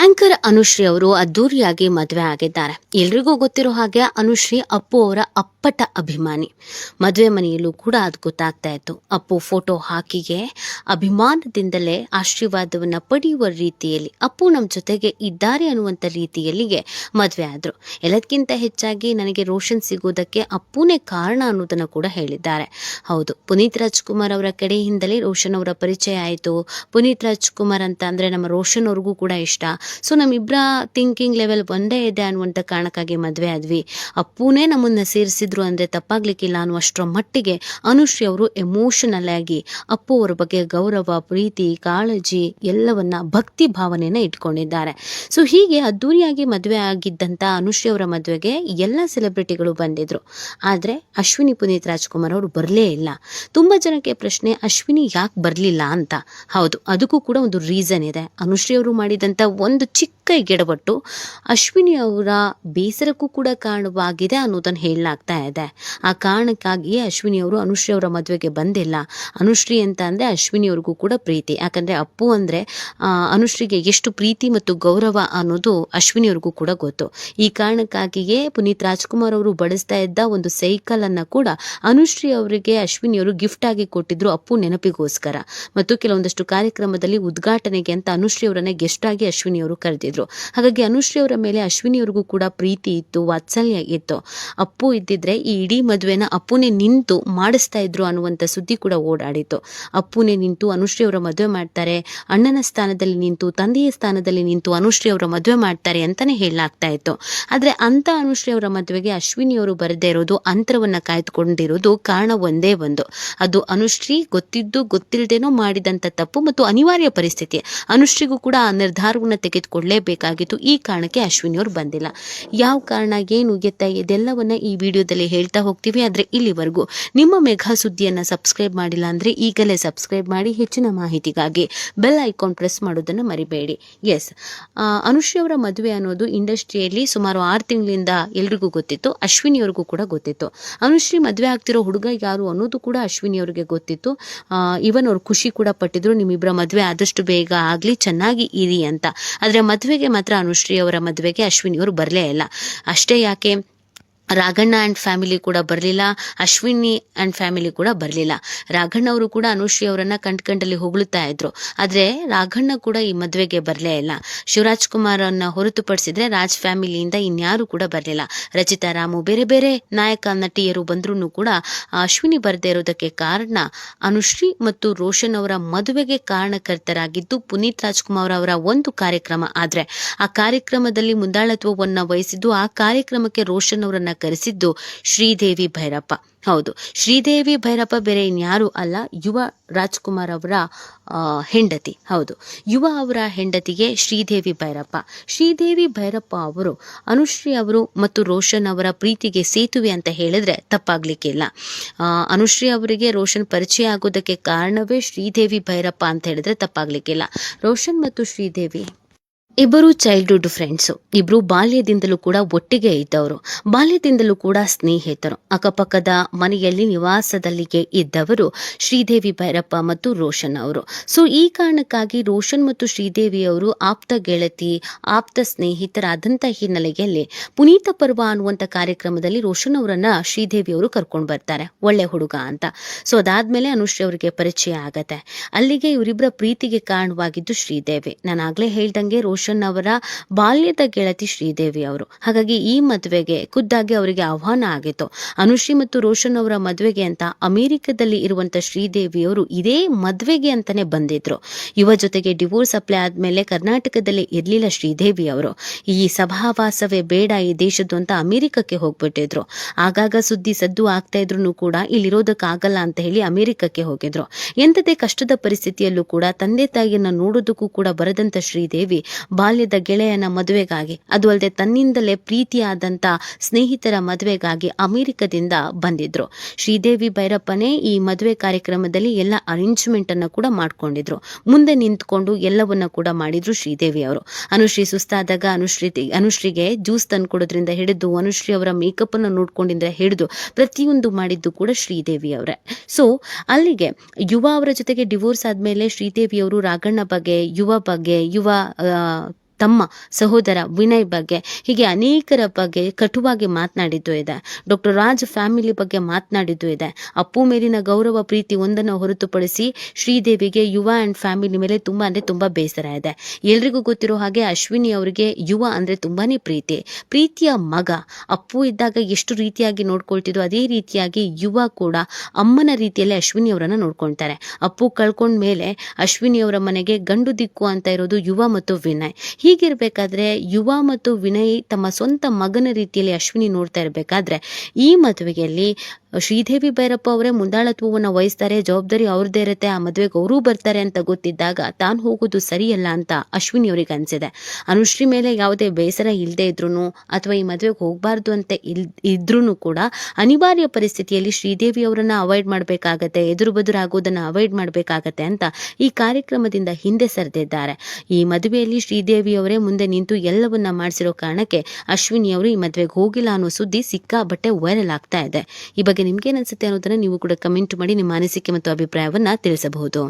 Anchor Anushree ಅವರು ಅದ್ದೂರಿಯಾಗಿ ಮದುವೆ ಆಗಿದ್ದಾರೆ. ಎಲ್ರಿಗೂ ಗೊತ್ತಿರೋ ಹಾಗೆ ಅನುಶ್ರೀ ಅಪ್ಪು ಅವರ ಅಪ್ಪಟ ಅಭಿಮಾನಿ. ಮದುವೆ ಮನೆಯಲ್ಲೂ ಕೂಡ ಅದು ಗೊತ್ತಾಗ್ತಾ ಇತ್ತು. ಅಪ್ಪು ಫೋಟೋ ಹಾಕಿಗೆ ಅಭಿಮಾನದಿಂದಲೇ ಆಶೀರ್ವಾದವನ್ನ ಪಡೆಯುವ ರೀತಿಯಲ್ಲಿ ಅಪ್ಪು ನಮ್ಮ ಜೊತೆಗೆ ಇದ್ದಾರೆ ಅನ್ನುವಂಥ ರೀತಿಯಲ್ಲಿಗೆ ಮದುವೆ ಆದ್ರು. ಎಲ್ಲದಕ್ಕಿಂತ ಹೆಚ್ಚಾಗಿ ನನಗೆ ರೋಷನ್ ಸಿಗೋದಕ್ಕೆ ಅಪ್ಪುನೇ ಕಾರಣ ಅನ್ನೋದನ್ನ ಕೂಡ ಹೇಳಿದ್ದಾರೆ. ಹೌದು, ಪುನೀತ್ ರಾಜ್ಕುಮಾರ್ ಅವರ ಕಡೆಯಿಂದಲೇ ರೋಷನ್ ಅವರ ಪರಿಚಯ ಆಯಿತು. ಪುನೀತ್ ರಾಜ್ಕುಮಾರ್ ಅಂತ ಅಂದ್ರೆ ನಮ್ಮ ರೋಷನ್ ಅವ್ರಿಗೂ ಕೂಡ ಇಷ್ಟ. ಸೊ ನಮ್ಮಿಬ್ಬರ ಥಿಂಕಿಂಗ್ ಲೆವೆಲ್ ಒಂದೇ ಇದೆ ಅನ್ನುವಂಥ ಕಾರಣಕ್ಕಾಗಿ ಮದುವೆ ಆದ್ವಿ. ಅಪ್ಪುನೇ ನಮ್ಮನ್ನ ಸೇರಿಸಿದ್ರು ಅಂದರೆ ತಪ್ಪಾಗ್ಲಿಕ್ಕಿಲ್ಲ ಅನ್ನುವಷ್ಟರ ಮಟ್ಟಿಗೆ ಅನುಶ್ರೀ ಅವರು ಎಮೋಷನಲ್ ಆಗಿ ಅಪ್ಪು ಅವರ ಬಗ್ಗೆ ಗೌರವ, ಪ್ರೀತಿ, ಕಾಳಜಿ ಎಲ್ಲವನ್ನ ಭಕ್ತಿ ಭಾವನೆಯನ್ನ ಇಟ್ಕೊಂಡಿದ್ದಾರೆ. ಸೊ ಹೀಗೆ ಅದ್ದೂರಿಯಾಗಿ ಮದುವೆ ಆಗಿದ್ದಂಥ ಅನುಶ್ರೀ ಅವರ ಮದುವೆಗೆ ಎಲ್ಲ ಸೆಲೆಬ್ರಿಟಿಗಳು ಬಂದಿದ್ರು. ಆದರೆ ಅಶ್ವಿನಿ ಪುನೀತ್ ರಾಜ್ಕುಮಾರ್ ಅವರು ಬರಲೇ ಇಲ್ಲ. ತುಂಬ ಜನಕ್ಕೆ ಪ್ರಶ್ನೆ, ಅಶ್ವಿನಿ ಯಾಕೆ ಬರಲಿಲ್ಲ ಅಂತ. ಹೌದು, ಅದಕ್ಕೂ ಕೂಡ ಒಂದು ರೀಸನ್ ಇದೆ. ಅನುಶ್ರೀ ಅವರು ಮಾಡಿದಂಥ ಒಂದು ಚಿಕ್ಕ ಗೆಡವಟ್ಟು ಅಶ್ವಿನಿ ಅವರ ಬೇಸರಕ್ಕೂ ಕೂಡ ಕಾರಣವಾಗಿದೆ ಅನ್ನೋದನ್ನು ಹೇಳಲಾಗ್ತಾ ಇದೆ. ಆ ಕಾರಣಕ್ಕಾಗಿಯೇ ಅಶ್ವಿನಿ ಅವರು ಅನುಶ್ರೀ ಅವರ ಮದುವೆಗೆ ಬಂದಿಲ್ಲ. ಅನುಶ್ರೀ ಅಂತ ಅಂದರೆ ಅಶ್ವಿನಿ ಅವ್ರಿಗೂ ಕೂಡ ಪ್ರೀತಿ. ಯಾಕಂದರೆ ಅಪ್ಪು ಅಂದರೆ ಅನುಶ್ರೀಗೆ ಎಷ್ಟು ಪ್ರೀತಿ ಮತ್ತು ಗೌರವ ಅನ್ನೋದು ಅಶ್ವಿನಿ ಅವ್ರಿಗೂ ಕೂಡ ಗೊತ್ತು. ಈ ಕಾರಣಕ್ಕಾಗಿಯೇ ಪುನೀತ್ ರಾಜ್ಕುಮಾರ್ ಅವರು ಬಳಸ್ತಾ ಇದ್ದ ಒಂದು ಸೈಕಲನ್ನು ಕೂಡ ಅನುಶ್ರೀ ಅವರಿಗೆ ಅಶ್ವಿನಿ ಅವರು ಗಿಫ್ಟ್ ಆಗಿ ಕೊಟ್ಟಿದ್ರು, ಅಪ್ಪು ನೆನಪಿಗೋಸ್ಕರ. ಮತ್ತು ಕೆಲವೊಂದಷ್ಟು ಕಾರ್ಯಕ್ರಮದಲ್ಲಿ ಉದ್ಘಾಟನೆಗೆ ಅಂತ ಅನುಶ್ರೀ ಅವರನ್ನೇ ಗೆಸ್ಟ್ ಆಗಿ ಅಶ್ವಿನಿ ಅವರು ಕರೆದಿದ್ರು. ಹಾಗಾಗಿ ಅನುಶ್ರೀ ಅವರ ಮೇಲೆ ಅಶ್ವಿನಿ ಅವ್ರಿಗೂ ಕೂಡ ಪ್ರೀತಿ ಇತ್ತು, ವಾತ್ಸಲ್ಯ ಇತ್ತು. ಅಪ್ಪು ಇದ್ದಿದ್ರೆ ಈ ಇಡೀ ಮದುವೆನ ಅಪ್ಪುನೇ ನಿಂತು ಮಾಡಿಸ್ತಾ ಇದ್ರು ಅನ್ನುವಂಥ ಸುದ್ದಿ ಕೂಡ ಓಡಾಡಿತ್ತು. ಅಪ್ಪುನೇ ನಿಂತು ಅನುಶ್ರೀ ಅವರ ಮದುವೆ ಮಾಡ್ತಾರೆ, ಅಣ್ಣನ ಸ್ಥಾನದಲ್ಲಿ ನಿಂತು, ತಂದೆಯ ಸ್ಥಾನದಲ್ಲಿ ನಿಂತು ಅನುಶ್ರೀ ಅವರ ಮದುವೆ ಮಾಡ್ತಾರೆ ಅಂತಾನೆ ಹೇಳಲಾಗ್ತಾ ಇತ್ತು. ಆದ್ರೆ ಅಂತ ಅನುಶ್ರೀ ಅವರ ಮದುವೆಗೆ ಅಶ್ವಿನಿ ಅವರು ಬರದೇ ಇರೋದು, ಅಂತರವನ್ನ ಕಾಯ್ದುಕೊಂಡಿರೋದು ಕಾರಣ ಒಂದೇ ಒಂದು. ಅದು ಅನುಶ್ರೀ ಗೊತ್ತಿದ್ದು ಗೊತ್ತಿಲ್ಲದೇನೋ ಮಾಡಿದಂಥ ತಪ್ಪು ಮತ್ತು ಅನಿವಾರ್ಯ ಪರಿಸ್ಥಿತಿ. ಅನುಶ್ರೀಗೂ ಕೂಡ ಆ ನಿರ್ಧಾರವನ್ನು ತೆಗೆದುಕೊಳ್ಳಲೇಬೇಕಾಗಿತ್ತು. ಈ ಕಾರಣಕ್ಕೆ ಅಶ್ವಿನಿ ಅವರು ಬಂದಿಲ್ಲ. ಯಾವ ಕಾರಣ, ಏನು, ಎತ್ತ ಇದೆಲ್ಲವನ್ನ ಈ ವಿಡಿಯೋದಲ್ಲಿ ಹೇಳ್ತಾ ಹೋಗ್ತೀವಿ. ಆದರೆ ಇಲ್ಲಿವರೆಗೂ ನಿಮ್ಮ ಮೆಘಾ ಸುದ್ದಿಯನ್ನು ಸಬ್ಸ್ಕ್ರೈಬ್ ಮಾಡಿಲ್ಲ ಅಂದರೆ ಈಗಲೇ ಸಬ್ಸ್ಕ್ರೈಬ್ ಮಾಡಿ. ಹೆಚ್ಚಿನ ಮಾಹಿತಿಗಾಗಿ ಬೆಲ್ ಐಕಾನ್ ಪ್ರೆಸ್ ಮಾಡೋದನ್ನು ಮರಿಬೇಡಿ. ಎಸ್, ಅನುಶ್ರೀ ಅವರ ಮದುವೆ ಅನ್ನೋದು ಇಂಡಸ್ಟ್ರಿಯಲ್ಲಿ ಸುಮಾರು 6 ತಿಂಗಳಿಂದ ಎಲ್ರಿಗೂ ಗೊತ್ತಿತ್ತು. ಅಶ್ವಿನಿ ಅವ್ರಿಗೂ ಕೂಡ ಗೊತ್ತಿತ್ತು. ಅನುಶ್ರೀ ಮದುವೆ ಆಗ್ತಿರೋ ಹುಡುಗ ಯಾರು ಅನ್ನೋದು ಕೂಡ ಅಶ್ವಿನಿ ಅವರಿಗೆ ಗೊತ್ತಿತ್ತು. ಇವನ್ ಅವ್ರು ಖುಷಿ ಕೂಡ ಪಟ್ಟಿದ್ರು, ನಿಮ್ಮಿಬ್ಬರ ಮದುವೆ ಆದಷ್ಟು ಬೇಗ ಆಗಲಿ, ಚೆನ್ನಾಗಿ ಇರಿ ಅಂತ. ಆದರೆ ಮದುವೆಗೆ ಮಾತ್ರ ಅನುಶ್ರೀ ಅವರ ಮದುವೆಗೆ ಅಶ್ವಿನಿ ಅವರು ಬರಲೇ ಇಲ್ಲ. ಅಷ್ಟೇ ಯಾಕೆ, ರಾಘಣ್ಣ ಆ್ಯಂಡ್ ಫ್ಯಾಮಿಲಿ ಕೂಡ ಬರಲಿಲ್ಲ, ಅಶ್ವಿನಿ ಆ್ಯಂಡ್ ಫ್ಯಾಮಿಲಿ ಕೂಡ ಬರಲಿಲ್ಲ. ರಾಘಣ್ಣ ಅವರು ಕೂಡ ಅನುಶ್ರೀ ಅವರನ್ನ ಕಂಡ್ಕಂಡಲ್ಲಿ ಹೊಗಳುತ್ತಾ ಇದ್ರು. ಆದರೆ ರಾಘಣ್ಣ ಕೂಡ ಈ ಮದುವೆಗೆ ಬರಲೇ ಇಲ್ಲ. ಶಿವರಾಜ್ ಕುಮಾರನ್ನ ಹೊರತುಪಡಿಸಿದ್ರೆ ರಾಜ್ ಫ್ಯಾಮಿಲಿಯಿಂದ ಇನ್ಯಾರು ಕೂಡ ಬರಲಿಲ್ಲ. ರಚಿತಾ ರಾಮು, ಬೇರೆ ಬೇರೆ ನಾಯಕ ನಟಿಯರು ಬಂದ್ರೂ ಕೂಡ ಅಶ್ವಿನಿ ಬರದೇ ಇರೋದಕ್ಕೆ ಕಾರಣ ಅನುಶ್ರೀ ಮತ್ತು ರೋಷನ್ ಅವರ ಮದುವೆಗೆ ಕಾರಣಕರ್ತರಾಗಿದ್ದು ಪುನೀತ್ ರಾಜ್ಕುಮಾರ್ ಅವರ ಒಂದು ಕಾರ್ಯಕ್ರಮ. ಆದರೆ ಆ ಕಾರ್ಯಕ್ರಮದಲ್ಲಿ ಮುಂದಾಳತ್ವವನ್ನು ವಹಿಸಿದ್ದು, ಆ ಕಾರ್ಯಕ್ರಮಕ್ಕೆ ರೋಷನ್ ಅವರನ್ನ ಕರೆಸಿದ್ದು ಶ್ರೀದೇವಿ ಭೈರಪ್ಪ. ಹೌದು, ಶ್ರೀದೇವಿ ಭೈರಪ್ಪ ಬೇರೆ ಇನ್ಯಾರು ಅಲ್ಲ, ಯುವ ರಾಜ್ಕುಮಾರ್ ಅವರ ಹೆಂಡತಿ. ಹೌದು, ಯುವ ಅವರ ಹೆಂಡತಿಗೆ ಶ್ರೀದೇವಿ ಭೈರಪ್ಪ. ಶ್ರೀದೇವಿ ಭೈರಪ್ಪ ಅವರು ಅನುಶ್ರೀ ಅವರು ಮತ್ತು ರೋಷನ್ ಅವರ ಪ್ರೀತಿಗೆ ಸೇತುವೆ ಅಂತ ಹೇಳಿದ್ರೆ ತಪ್ಪಾಗ್ಲಿಕ್ಕಿಲ್ಲ. ಅನುಶ್ರೀ ಅವರಿಗೆ ರೋಷನ್ ಪರಿಚಯ ಆಗೋದಕ್ಕೆ ಕಾರಣವೇ ಶ್ರೀದೇವಿ ಭೈರಪ್ಪ ಅಂತ ಹೇಳಿದ್ರೆ ತಪ್ಪಾಗ್ಲಿಕ್ಕಿಲ್ಲ. ರೋಷನ್ ಮತ್ತು ಶ್ರೀದೇವಿ ಇಬ್ಬರು ಚೈಲ್ಡ್ಹುಡ್ ಫ್ರೆಂಡ್ಸು. ಇಬ್ರು ಬಾಲ್ಯದಿಂದಲೂ ಕೂಡ ಒಟ್ಟಿಗೆ ಇದ್ದವರು, ಬಾಲ್ಯದಿಂದಲೂ ಕೂಡ ಸ್ನೇಹಿತರು. ಅಕ್ಕಪಕ್ಕದ ಮನೆಯಲ್ಲಿ ನಿವಾಸದಲ್ಲಿಗೆ ಇದ್ದವರು ಶ್ರೀದೇವಿ ಭೈರಪ್ಪ ಮತ್ತು ರೋಷನ್ ಅವರು. ಸೊ ಈ ಕಾರಣಕ್ಕಾಗಿ ರೋಷನ್ ಮತ್ತು ಶ್ರೀದೇವಿ ಅವರು ಆಪ್ತ ಗೆಳತಿ, ಆಪ್ತ ಸ್ನೇಹಿತರಾದಂಥ ಹಿನ್ನೆಲೆಯಲ್ಲಿ ಪುನೀತ ಪರ್ವ ಅನ್ನುವಂಥ ಕಾರ್ಯಕ್ರಮದಲ್ಲಿ ರೋಷನ್ ಅವರನ್ನ ಶ್ರೀದೇವಿ ಅವರು ಕರ್ಕೊಂಡು ಬರ್ತಾರೆ, ಒಳ್ಳೆ ಹುಡುಗ ಅಂತ. ಸೊ ಅದಾದ್ಮೇಲೆ ಅನುಶ್ರೀ ಅವರಿಗೆ ಪರಿಚಯ ಆಗತ್ತೆ. ಅಲ್ಲಿಗೆ ಇವರಿಬ್ಬರ ಪ್ರೀತಿಗೆ ಕಾರಣವಾಗಿದ್ದು ಶ್ರೀದೇವಿ. ನಾನು ಆಗ್ಲೇ ಹೇಳ್ದಂಗೆ ರೋಷನ್ ಅವರ ಬಾಲ್ಯದ ಗೆಳತಿ ಶ್ರೀದೇವಿ ಅವರು. ಹಾಗಾಗಿ ಈ ಮದುವೆಗೆ ಖುದ್ದಾಗಿ ಅವರಿಗೆ ಆಹ್ವಾನ ಆಗಿತ್ತು. ಅನುಶ್ರೀ ಮತ್ತು ರೋಷನ್ ಅವರ ಮದುವೆಗೆ ಅಂತ ಅಮೆರಿಕದಲ್ಲಿ ಇರುವಂತ ಶ್ರೀದೇವಿ ಅವರು ಇದೇ ಮದುವೆಗೆ ಅಂತಾನೆ ಬಂದಿದ್ರು. ಯುವ ಜೊತೆಗೆ ಡಿವೋರ್ಸ್ ಅಪ್ಲೈ ಆದ್ಮೇಲೆ ಕರ್ನಾಟಕದಲ್ಲಿ ಇರ್ಲಿಲ್ಲ ಶ್ರೀದೇವಿ ಅವರು. ಈ ಸಭಾವಾಸವೇ ಬೇಡ ಈ ದೇಶದ್ದು ಅಂತ ಅಮೆರಿಕಕ್ಕೆ ಹೋಗ್ಬಿಟ್ಟಿದ್ರು. ಆಗಾಗ ಸುದ್ದಿ ಸದ್ದು ಆಗ್ತಾ ಇದ್ರು ಕೂಡ ಇಲ್ಲಿರೋದಕ್ಕಾಗಲ್ಲ ಅಂತ ಹೇಳಿ ಅಮೆರಿಕಕ್ಕೆ ಹೋಗಿದ್ರು. ಎಂಥದೇ ಕಷ್ಟದ ಪರಿಸ್ಥಿತಿಯಲ್ಲೂ ಕೂಡ ತಂದೆ ತಾಯಿಯನ್ನ ನೋಡೋದಕ್ಕೂ ಕೂಡ ಬರದಂತ ಶ್ರೀದೇವಿ ಬಾಲ್ಯದ ಗೆಳೆಯನ ಮದುವೆಗಾಗಿ, ಅದು ಅಲ್ಲದೆ ತನ್ನಿಂದಲೇ ಪ್ರೀತಿಯಾದಂಥ ಸ್ನೇಹಿತರ ಮದುವೆಗಾಗಿ ಅಮೆರಿಕದಿಂದ ಬಂದಿದ್ರು. ಶ್ರೀದೇವಿ ಭೈರಪ್ಪನೇ ಈ ಮದುವೆ ಕಾರ್ಯಕ್ರಮದಲ್ಲಿ ಎಲ್ಲ ಅರೇಂಜ್ಮೆಂಟ್ ಅನ್ನು ಕೂಡ ಮಾಡ್ಕೊಂಡಿದ್ರು. ಮುಂದೆ ನಿಂತ್ಕೊಂಡು ಎಲ್ಲವನ್ನ ಕೂಡ ಮಾಡಿದ್ರು ಶ್ರೀದೇವಿ ಅವರು. ಅನುಶ್ರೀ ಸುಸ್ತಾದಾಗ ಅನುಶ್ರೀಗೆ ಜ್ಯೂಸ್ ತಂದ್ಕೊಡೋದ್ರಿಂದ ಹಿಡಿದು, ಅನುಶ್ರೀ ಅವರ ಮೇಕಪ್ ಅನ್ನು ನೋಡ್ಕೊಂಡಿಂದ ಹಿಡಿದು ಪ್ರತಿಯೊಂದು ಮಾಡಿದ್ದು ಕೂಡ ಶ್ರೀದೇವಿ ಅವರೇ. ಸೊ ಅಲ್ಲಿಗೆ ಯುವ ಅವರ ಜೊತೆಗೆ ಡಿವೋರ್ಸ್ ಆದ್ಮೇಲೆ ಶ್ರೀದೇವಿ ಅವರು ರಾಘಣ್ಣ ಬಗ್ಗೆ, ಯುವ ಬಗ್ಗೆ, ಯುವ ತಮ್ಮ ಸಹೋದರ ವಿನಯ್ ಬಗ್ಗೆ, ಹೀಗೆ ಅನೇಕರ ಬಗ್ಗೆ ಕಟುವಾಗಿ ಮಾತನಾಡಿದ್ದು ಇದೆ. ಡಾಕ್ಟರ್ ರಾಜ್ ಫ್ಯಾಮಿಲಿ ಬಗ್ಗೆ ಮಾತನಾಡಿದ್ದು ಇದೆ. ಅಪ್ಪು ಮೇಲಿನ ಗೌರವ ಪ್ರೀತಿ ಒಂದನ್ನು ಹೊರತುಪಡಿಸಿ ಶ್ರೀದೇವಿಗೆ ಯುವ ಅಂಡ್ ಫ್ಯಾಮಿಲಿ ಮೇಲೆ ತುಂಬಾ ಬೇಸರ ಇದೆ. ಎಲ್ರಿಗೂ ಗೊತ್ತಿರೋ ಹಾಗೆ ಅಶ್ವಿನಿ ಅವರಿಗೆ ಯುವ ಅಂದ್ರೆ ತುಂಬಾನೇ ಪ್ರೀತಿಯ ಮಗ. ಅಪ್ಪು ಇದ್ದಾಗ ಎಷ್ಟು ರೀತಿಯಾಗಿ ನೋಡ್ಕೊಳ್ತಿದ್ರು ಅದೇ ರೀತಿಯಾಗಿ ಯುವ ಕೂಡ ಅಮ್ಮನ ರೀತಿಯಲ್ಲಿ ಅಶ್ವಿನಿ ಅವರನ್ನ ನೋಡ್ಕೊಳ್ತಾರೆ. ಅಪ್ಪು ಕಳ್ಕೊಂಡ ಮೇಲೆ ಅಶ್ವಿನಿ ಅವರ ಮನೆಗೆ ಗಂಡು ದಿಕ್ಕು ಅಂತ ಇರೋದು ಯುವ ಮತ್ತು ವಿನಯ್. ಹೀಗಿರ್ಬೇಕಾದ್ರೆ ಯುವ ಮತ್ತು ವಿನಯ್ ತಮ್ಮ ಸ್ವಂತ ಮಗನ ರೀತಿಯಲ್ಲಿ ಅಶ್ವಿನಿ ನೋಡ್ತಾ ಇರಬೇಕಾದ್ರೆ ಈ ಮದುವೆಯಲ್ಲಿ ಶ್ರೀದೇವಿ ಭೈರಪ್ಪ ಅವರೇ ಮುಂದಾಳತ್ವವನ್ನು ವಹಿಸ್ತಾರೆ, ಜವಾಬ್ದಾರಿ ಅವ್ರದ್ದೇ ಇರುತ್ತೆ, ಆ ಮದುವೆಗೆ ಅವರೂ ಬರ್ತಾರೆ ಅಂತ ಗೊತ್ತಿದ್ದಾಗ ತಾನು ಹೋಗೋದು ಸರಿಯಲ್ಲ ಅಂತ ಅಶ್ವಿನಿ ಅವರಿಗೆ ಅನ್ಸಿದೆ. ಅನುಶ್ರೀ ಮೇಲೆ ಯಾವುದೇ ಬೇಸರ ಇಲ್ಲದೆ ಇದ್ರು ಅಥವಾ ಈ ಮದುವೆಗೆ ಹೋಗಬಾರ್ದು ಅಂತ ಇದ್ರೂ ಕೂಡ ಅನಿವಾರ್ಯ ಪರಿಸ್ಥಿತಿಯಲ್ಲಿ ಶ್ರೀದೇವಿ ಅವರನ್ನ ಅವಾಯ್ಡ್ ಮಾಡಬೇಕಾಗತ್ತೆ, ಎದುರು ಬದುರಾಗೋದನ್ನ ಅವಾಯ್ಡ್ ಮಾಡಬೇಕಾಗತ್ತೆ ಅಂತ ಈ ಕಾರ್ಯಕ್ರಮದಿಂದ ಹಿಂದೆ ಸರಿದಿದ್ದಾರೆ. ಈ ಮದುವೆಯಲ್ಲಿ ಶ್ರೀದೇವಿ ಅವರೇ ಮುಂದೆ ನಿಂತು ಎಲ್ಲವನ್ನ ಮಾಡಿಸಿರೋ ಕಾರಣಕ್ಕೆ ಅಶ್ವಿನಿ ಅವರು ಈ ಮದುವೆಗೆ ಹೋಗಿಲ್ಲ ಅನ್ನೋ ಸುದ್ದಿ ಸಿಕ್ಕಾಬಟ್ಟೆ ವೈರಲ್ ಆಗ್ತಾ ಇದೆ. ಈ ಬಗ್ಗೆ ನಿಮ್ಗೇನ್ ಅನ್ಸುತ್ತೆ ಅನ್ನೋದನ್ನ ನೀವು ಕೂಡ ಕಮೆಂಟ್ ಮಾಡಿ ನಿಮ್ಮ ಅನಿಸಿಕೆ ಮತ್ತು ಅಭಿಪ್ರಾಯವನ್ನ ತಿಳಿಸಬಹುದು.